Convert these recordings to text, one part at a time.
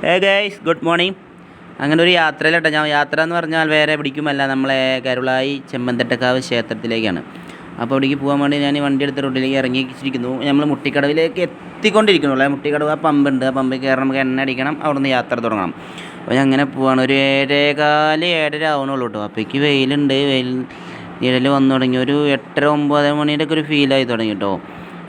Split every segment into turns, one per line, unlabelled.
Guys good morning. അങ്ങനെ ഒരു യാത്രയിലട്ടോ. യാത്ര എന്ന് പറഞ്ഞാൽ വേറെ എവിടേക്കുമല്ല, നമ്മളെ കരുളായി ചെമ്മന്തട്ടക്കാവ് ക്ഷേത്രത്തിലേക്കാണ്. അപ്പോൾ അവിടേക്ക് പോകാൻ വേണ്ടി ഞാൻ വണ്ടി എടുത്ത റോഡിലേക്ക് ഇറങ്ങിയിരിക്കുന്നു. നമ്മൾ മുട്ടിക്കടവിലേക്ക് എത്തിക്കൊണ്ടിരിക്കുന്നുള്ളൂ. മുട്ടിക്കടവ് ആ പമ്പുണ്ട്, ആ പമ്പിൽ കയറണം, നമുക്ക് എണ്ണ അടിക്കണം, അവിടുന്ന് യാത്ര തുടങ്ങണം. അപ്പോൾ ഞാൻ അങ്ങനെ പോവാണ്. ഒരു 7:15 ആവണുള്ളൂ കേട്ടോ. അപ്പോഴേക്ക് വെയിലുണ്ട്, നിഴൽ വന്നു തുടങ്ങി. ഒരു 8:30-9 മണിയുടെ ഒക്കെ ഒരു ഫീലായി തുടങ്ങി കേട്ടോ.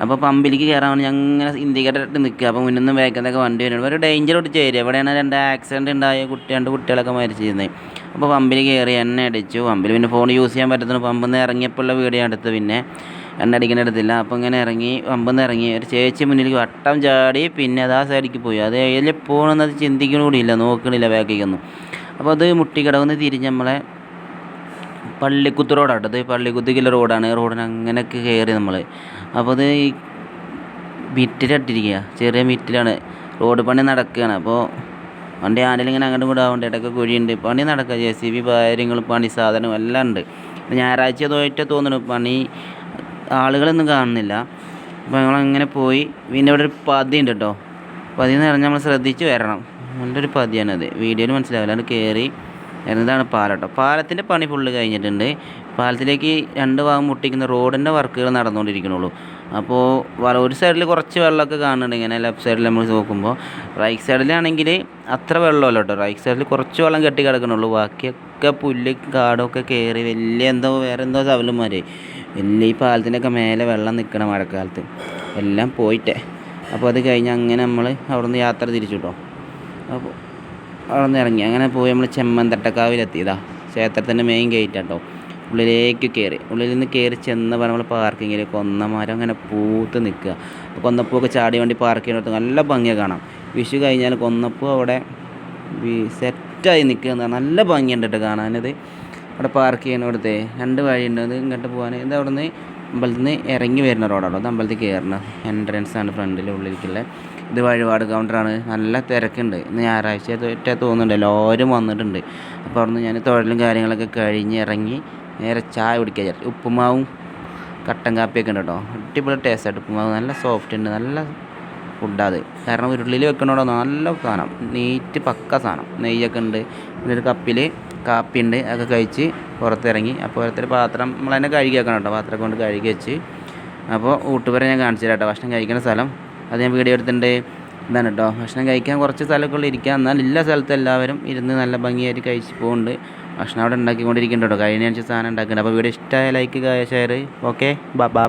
അപ്പോൾ പമ്പിലേക്ക് കയറാൻ വേണ്ടി അങ്ങനെ ഇൻഡിക്കേറ്റർ ഇട്ട് നിൽക്കുക. അപ്പോൾ മുന്നിൽ നിന്ന് വേഗത്തൊക്കെ വണ്ടി വരുന്നുണ്ട്. ഒരു ഡേഞ്ചർ പിടിച്ച് ഏരിയ. എവിടെയാണ് 2 ആക്സിഡൻറ്റ് ഉണ്ടായ രണ്ട് കുട്ടികളൊക്കെ മരിച്ചിരുന്നത്. അപ്പോൾ പമ്പിൽ കയറി എണ്ണ അടിച്ചു. പമ്പിൽ പിന്നെ ഫോൺ യൂസ് ചെയ്യാൻ പറ്റുന്നു. പമ്പിൽ നിന്ന് ഇറങ്ങിയപ്പോഴുള്ള വീഡിയോ എടുത്ത് പിന്നെ എണ്ണ അടിക്കാൻ എടുത്തില്ല. അപ്പോൾ ഇങ്ങനെ ഇറങ്ങി, പമ്പിൽ നിന്ന് ഇറങ്ങി ഒരു ചേച്ചി മുന്നിലേക്ക് വട്ടം ചാടി, പിന്നെ അത് ആ സൈഡിലേക്ക് പോയി. അത് ഏതിൽ പോകണമെന്നത് ചിന്തിക്കണ കൂടിയില്ല, നോക്കണില്ല ബാക്കിക്കൊന്നും. അപ്പോൾ അത് മുട്ടിക്കടവുന്ന് തിരിഞ്ഞ് നമ്മളെ പള്ളിക്കുത്ത് റോഡാട്ടോ. അത് പള്ളിക്കുത്തിക്കുള്ള റോഡാണ്. റോഡിന് അങ്ങനെയൊക്കെ കയറി നമ്മൾ. അപ്പോൾ അത് മിറ്റിലിട്ടിരിക്കുക, ചെറിയ മിറ്റിലാണ്. റോഡ് പണി നടക്കുകയാണ്. അപ്പോൾ വണ്ടി ആണ്ടിലിങ്ങനെ അങ്ങോട്ടും കൂടെ ആവേണ്ട, ഇടയ്ക്ക് കുഴിയുണ്ട്, പണി നടക്കുക. JCB കാര്യങ്ങളും പണി സാധനവും എല്ലാം ഉണ്ട്. ഞായറാഴ്ച തോറ്റേ തോന്നുന്നു, പണി ആളുകളൊന്നും കാണുന്നില്ല. അപ്പോൾ ഞങ്ങളങ്ങനെ പോയി. പിന്നെ ഇവിടെ ഒരു പതി ഉണ്ട് കേട്ടോ. പതി എന്ന് പറഞ്ഞാൽ നമ്മൾ ശ്രദ്ധിച്ച് വരണം. നല്ലൊരു പതിയാണത്, വീഡിയോയിൽ മനസ്സിലാവില്ല. അത് കയറി എന്നതാണ് പാലം കേട്ടോ. പാലത്തിൻ്റെ പണി ഫുള്ള് കഴിഞ്ഞിട്ടുണ്ട്. പാലത്തിലേക്ക് 2 ഭാഗം മുട്ടിക്കുന്ന റോഡിൻ്റെ വർക്കുകൾ നടന്നുകൊണ്ടിരിക്കണുള്ളൂ. അപ്പോൾ ഒരു സൈഡിൽ കുറച്ച് വെള്ളമൊക്കെ കാണുന്നുണ്ട്, ഇങ്ങനെ ലെഫ്റ്റ് സൈഡിൽ നമ്മൾ നോക്കുമ്പോൾ. റൈറ്റ് സൈഡിലാണെങ്കിൽ അത്ര വെള്ളമല്ല കേട്ടോ. റൈറ്റ് സൈഡിൽ കുറച്ച് വെള്ളം കെട്ടി കിടക്കണുള്ളൂ. ബാക്കിയൊക്കെ പുല്ല് കാടൊക്കെ കയറി വലിയ വേറെ എന്തോ ചവലുമാർ വലിയ ഈ പാലത്തിൻ്റെയൊക്കെ മേലെ വെള്ളം നിൽക്കണം മഴക്കാലത്ത്. എല്ലാം പോയിട്ടേ. അപ്പോൾ അത് കഴിഞ്ഞ് അങ്ങനെ നമ്മൾ അവിടെ നിന്ന് യാത്ര തിരിച്ചു കേട്ടോ. അപ്പോൾ അവിടെ നിന്ന് ഇറങ്ങി അങ്ങനെ പോയി നമ്മൾ ചെമ്മന്തട്ടക്കാവിലെത്തിയതാ. ക്ഷേത്രത്തിൻ്റെ മെയിൻ ഗേറ്റ് കേട്ടോ. ഉള്ളിലേക്ക് കയറി, ഉള്ളിൽ നിന്ന് കയറി ചെന്ന് പറഞ്ഞാൽ നമ്മൾ പാർക്കിങ്ങിൽ കൊന്നമരം അങ്ങനെ പൂത്ത് നിൽക്കുക. അപ്പോൾ കൊന്നപ്പൂവൊക്കെ ചാടി വണ്ടി പാർക്ക് ചെയ്യുന്നിടത്ത് നല്ല ഭംഗിയാണ് കാണാം. വിഷു കഴിഞ്ഞാൽ കൊന്നപ്പൂ അവിടെ സെറ്റായി നിൽക്കുക, നല്ല ഭംഗിയുണ്ട് കേട്ടോ കാണാനത്. അവിടെ പാർക്ക് ചെയ്യുന്നിടത്ത് 2 വഴിയുണ്ട്. അത് ഇങ്ങോട്ട് പോകാൻ ഇത് അവിടെ നിന്ന് അമ്പലത്തിൽ നിന്ന് ഇറങ്ങി വരുന്ന റോഡാണോ. അത് അമ്പലത്തിൽ കയറുന്ന എൻട്രൻസ് ആണ്, ഫ്രണ്ടിൽ ഉള്ളിലേക്കുള്ള. ഇത് വഴിപാട് കൗണ്ടറാണ്. നല്ല തിരക്കുണ്ട്. ഇന്ന് ഞായറാഴ്ച തോന്നുന്നുണ്ട്, എല്ലാവരും വന്നിട്ടുണ്ട്. അപ്പോൾ അവിടെ നിന്ന് ഞാൻ തൊഴിലും കാര്യങ്ങളൊക്കെ കഴിഞ്ഞ് ഇറങ്ങി നേരെ ചായ കുടിക്കാൻ വിചാരിച്ചു. ഉപ്പുമാവും കട്ടൻ കാപ്പിയൊക്കെ ഉണ്ട് കേട്ടോ. അടിപൊളി ടേസ്റ്റായിട്ട് ഉപ്പുമാവ്, നല്ല സോഫ്റ്റ് ഉണ്ട്, നല്ല ഫുഡാണ് അത്. കാരണം ഉരുളിയിൽ വെക്കണോടോ നല്ല സാധനം, നീറ്റ് പക്ക സാധനം. നെയ്യൊക്കെ ഉണ്ട്. പിന്നെ ഒരു കപ്പിൽ കാപ്പി ഉണ്ട്. അതൊക്കെ കഴിച്ച് പുറത്തിറങ്ങി. അപ്പോൾ ഓരോരുത്തർ പാത്രം നമ്മൾ തന്നെ കഴുകി വെക്കണം കേട്ടോ. പാത്രം കൊണ്ട് കഴുകി വെച്ച്. അപ്പോൾ ഊട്ടുപുര ഞാൻ കാണിച്ചു തരാം കേട്ടോ. ഭക്ഷണം കഴിക്കുന്ന സ്ഥലം അത് ഞാൻ വീഡിയോ എടുത്തിട്ടുണ്ട്. ഇതാണ് കേട്ടോ. ഭക്ഷണം കഴിക്കാൻ കുറച്ച് സ്ഥലമൊക്കെ ഉള്ള ഇരിക്കുക. എന്നാൽ എല്ലാ സ്ഥലത്തും എല്ലാവരും ഇരുന്ന് നല്ല ഭംഗിയായിട്ട് കഴിച്ച് പോകുന്നുണ്ട്. ഭക്ഷണം അവിടെ ഉണ്ടാക്കിക്കൊണ്ടിരിക്കുന്നുണ്ട് കേട്ടോ. കഴിഞ്ഞ സാധനം ഉണ്ടാക്കുന്നുണ്ട്. അപ്പോൾ വീഡിയോ ഇഷ്ടമായ ലൈക്ക്, ഷെയർ. Okay, by.